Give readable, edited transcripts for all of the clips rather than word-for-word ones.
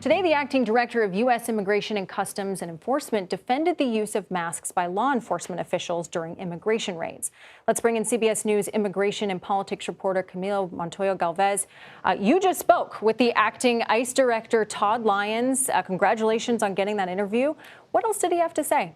Today, the acting director of U.S. Immigration and Customs and Enforcement defended the use of masks by law enforcement officials during immigration raids. Let's bring in CBS News immigration and politics reporter Camilo Montoya-Galvez. You just spoke with the acting ICE director, Todd Lyons. Congratulations on getting that interview. What else did he have to say?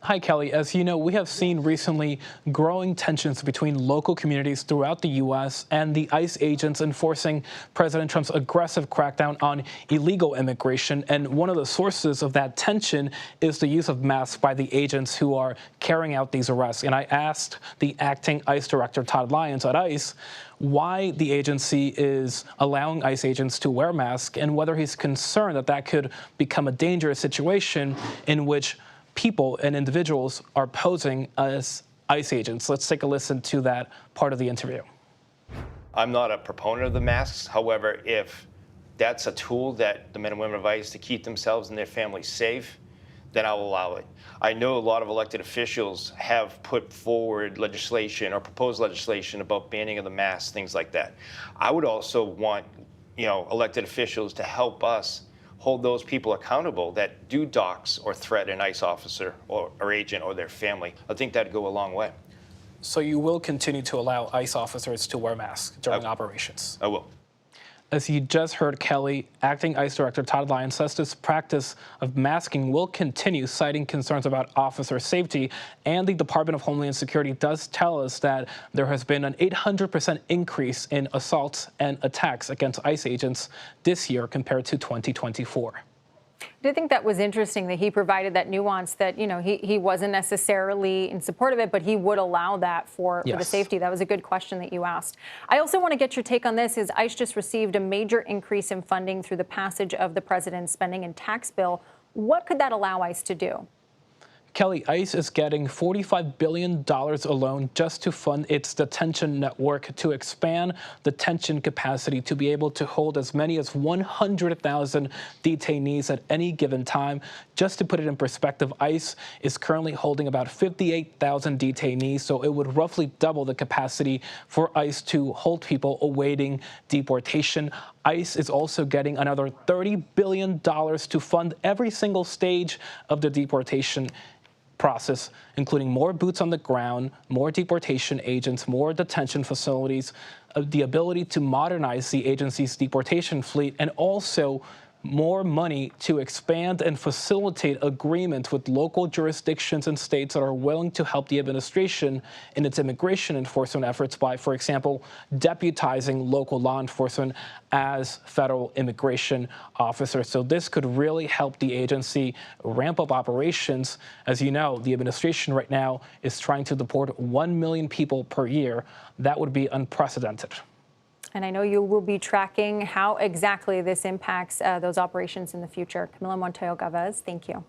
Hi, Kelly. As you know, we have seen recently growing tensions between local communities throughout the U.S. and the ICE agents enforcing President Trump's aggressive crackdown on illegal immigration. And one of the sources of that tension is the use of masks by the agents who are carrying out these arrests. And I asked the acting ICE director, Todd Lyons at ICE, why the agency is allowing ICE agents to wear masks and whether he's concerned that that could become a dangerous situation in which people and individuals are posing as ICE agents. Let's take a listen to that part of the interview. I'm not a proponent of the masks. However, if that's a tool that the men and women of ICE to keep themselves and their families safe, then I'll allow it. I know a lot of elected officials have put forward legislation or proposed legislation about banning of the masks, things like that. I would also want, elected officials to help us hold those people accountable that do dox or threat an ICE officer or agent or their family. I think that'd go a long way. So you will continue to allow ICE officers to wear masks during operations? I will. As you just heard, Kelly, acting ICE director Todd Lyons says this practice of masking will continue, citing concerns about officer safety. And the Department of Homeland Security does tell us that there has been an 800% increase in assaults and attacks against ICE agents this year compared to 2024. I think that was interesting that he provided that nuance that, he wasn't necessarily in support of it, but he would allow that for the safety. That was a good question that you asked. I also want to get your take on this. ICE just received a major increase in funding through the passage of the president's spending and tax bill. What could that allow ICE to do? Kelly, ICE is getting $45 billion alone just to fund its detention network to expand detention capacity to be able to hold as many as 100,000 detainees at any given time. Just to put it in perspective, ICE is currently holding about 58,000 detainees, so it would roughly double the capacity for ICE to hold people awaiting deportation. ICE is also getting another $30 billion to fund every single stage of the deportation process, including more boots on the ground, more deportation agents, more detention facilities, the ability to modernize the agency's deportation fleet, and also more money to expand and facilitate agreements with local jurisdictions and states that are willing to help the administration in its immigration enforcement efforts by, for example, deputizing local law enforcement as federal immigration officers. So this could really help the agency ramp up operations. As you know, the administration right now is trying to deport 1 million people per year. That would be unprecedented. And I know you will be tracking how exactly this impacts those operations in the future. Camilo Montoya-Galvez, thank you.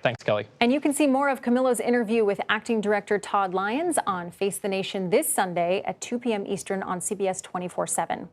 Thanks, Kelly. And you can see more of Camilo's interview with acting director Todd Lyons on Face the Nation this Sunday at 2 p.m. Eastern on CBS 24/7.